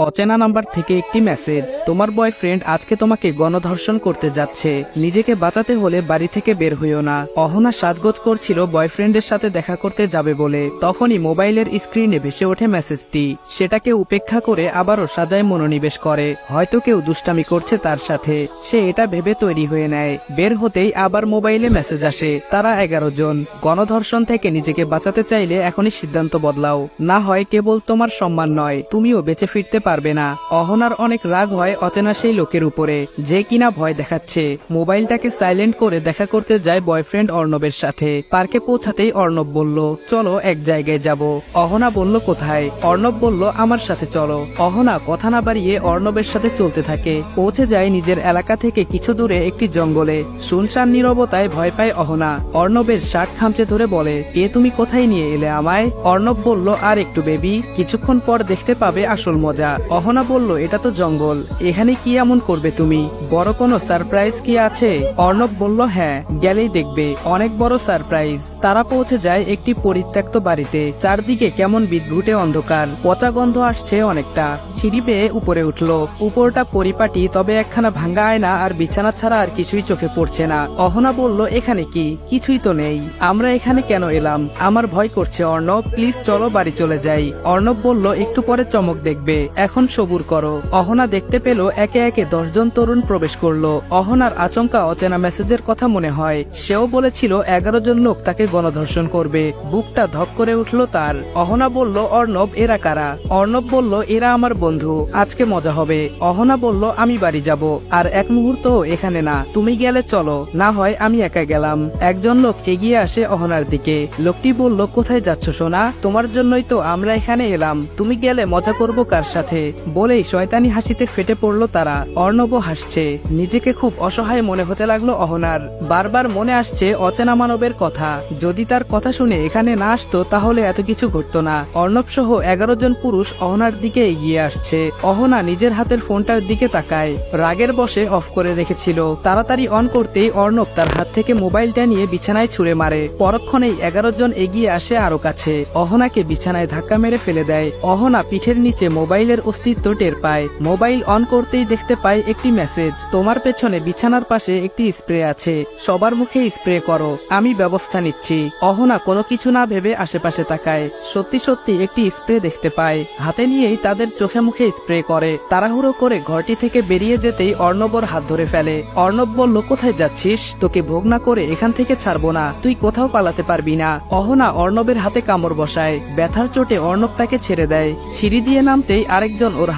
অচেনা নাম্বার থেকে একটি মেসেজ। তোমার বয়ফ্রেন্ড আজকে তোমাকে গণধর্ষণ করতে যাচ্ছে, নিজেকে বাঁচাতে হলে বাড়ি থেকে বের হইও না। অহনা সাজগোজ করছিল বয়ফ্রেন্ডের সাথে দেখা করতে যাবে বলে, তখনই মোবাইলের স্ক্রিনে ভেসে ওঠে মেসেজটি। সেটাকে উপেক্ষা করে আবারও সাজায় মনোনিবেশ করে, হয়তো কেউ দুষ্টামি করছে তার সাথে। সে এটা ভেবে তৈরি হয়ে নেয়। বের হতেই আবার মোবাইলে মেসেজ আসে, তারা 11 জন। গণধর্ষণ থেকে নিজেকে বাঁচাতে চাইলে এখনই সিদ্ধান্ত বদলাও, না হয় কেবল তোমার সম্মান নয়, তুমিও বেঁচে ফিরতে পারবে না। অহনার অনেক রাগ হয় অচেনা সেই লোকের উপরে, যে কিনা ভয় দেখাচ্ছে। মোবাইলটাকে সাইলেন্ট করে দেখা করতে যায় বয়ফ্রেন্ড অর্ণবের সাথে। পার্কে পৌঁছাতেই অর্ণব বলল, চলো এক জায়গায় যাব। অহনা বলল, কোথায়? অর্ণব বলল, আমার সাথে চলো। অহনা কথা না বাড়িয়ে অর্ণবের সাথে চলতে থাকে। পৌঁছে যায় নিজের এলাকা থেকে কিছু দূরে একটি জঙ্গলে। শুনশান নীরবতায় ভয় পায় অহনা। অর্ণবের শার্ট খামচে ধরে বলে, এ তুমি কোথায় নিয়ে এলে আমায়? অর্ণব বলল, আর একটু বেবি, কিছুক্ষণ পর দেখতে পাবে আসল মজা। অহনা বলল, এটা তো জঙ্গল, এখানে কি এমন করবে তুমি? বড় কোনো সারপ্রাইজ কি আছে? অর্ণব বলল, হ্যাঁ, গেলেই দেখবে, অনেক বড় সারপ্রাইজ। তারা পৌঁছে যায় একটি পরিত্যক্ত বাড়িতে। চারদিকে কেমন বিদঘুটে অন্ধকার, পচা গন্ধ আসছে অনেকটা। সিঁড়ি বেয়ে উপরে উঠল। উপরটা পরিপাটি, তবে একখানা ভাঙ্গা আয়না আর বিছানা ছাড়া আর কিছুই চোখে পড়ছে না। অহনা বলল, এখানে কি? কিছুই তো নেই, আমরা এখানে কেন এলাম? আমার ভয় করছে অর্ণব, প্লিজ চলো বাড়ি চলে যাই। অর্ণব বলল, একটু পরে চমক দেখবে, এখন সবুর করো। অহনা দেখতে পেল একে একে 10 জন তরুণ প্রবেশ করলো। অহনার আচমকা অচেনা মেসেজের কথা মনে হয়, সেও বলেছিল 11 জন লোক তাকে গণধর্ষণ করবে। বুকটা ধক করে উঠল তার। অহনা বলল, অর্ণব, এরা কারা? অর্ণব বলল, এরা আমার বন্ধু, আজকে মজা হবে। অহনা বলল, আমি বাড়ি যাব, আর এক মুহূর্ত এখানে না, তুমি গেলে চলো, না হয় আমি একা গেলাম। একজন লোক এগিয়ে আসে অহনার দিকে। লোকটি বলল, কোথায় যাচ্ছ সোনা? তোমার জন্যই তো আমরা এখানে এলাম, তুমি গেলে মজা করব কার সাথে? বলেই শয়তানি হাসিতে ফেটে পড়ল তারা। অর্ণবও হাসছে। নিজেকে খুব অসহায় মনে হতে লাগলো অহনার। বারবার মনে আসছে অচেনা মানবের কথা। যদি তার কথা শুনে এখানে না আসতো তাহলে এত কিছু ঘটতো না। অর্ণব সহ 11 জন পুরুষ অহনার দিকে এগিয়ে আসছে। অহনা নিজের হাতের ফোনটার দিকে তাকায়। রাগের বশে অফ করে রেখেছিল, তাড়াতাড়ি অন করতেই অর্ণব তার হাত থেকে মোবাইলটা নিয়ে বিছানায় ছুঁড়ে মারে। পরক্ষণেই 11 জন এগিয়ে আসে আরো কাছে। অহনাকে বিছানায় ধাক্কা মেরে ফেলে দেয়। অহনা পিঠের নিচে মোবাইলের অস্তিত্ব টের পায়। মোবাইল অন করতেই দেখতে পায় একটি মেসেজ, তোমার পেছনে বিছানার পাশে একটি স্প্রে আছে, সবার মুখে স্প্রে করো, আমি ব্যবস্থা নিচ্ছি। অহনা কোনো কিছু না ভেবে আশেপাশে তাকায়। সত্যি সত্যি একটি স্প্রে দেখতে পায়। হাতে নিয়েই তাদের চোখে মুখে স্প্রে করে। তাড়াহুড়ো করে ঘরটি থেকে বেরিয়ে যেতেই অর্ণবর হাত ধরে ফেলে। অর্ণব বলল, কোথায় যাচ্ছিস? তোকে ভোগ না করে এখান থেকে ছাড়বো না, তুই কোথাও পালাতে পারবি না। অহনা অর্ণবের হাতে কামড় বসায়। ব্যথার চোটে অর্ণব তাকে ছেড়ে দেয়। সিঁড়ি দিয়ে নামতেই আরেকজন ওর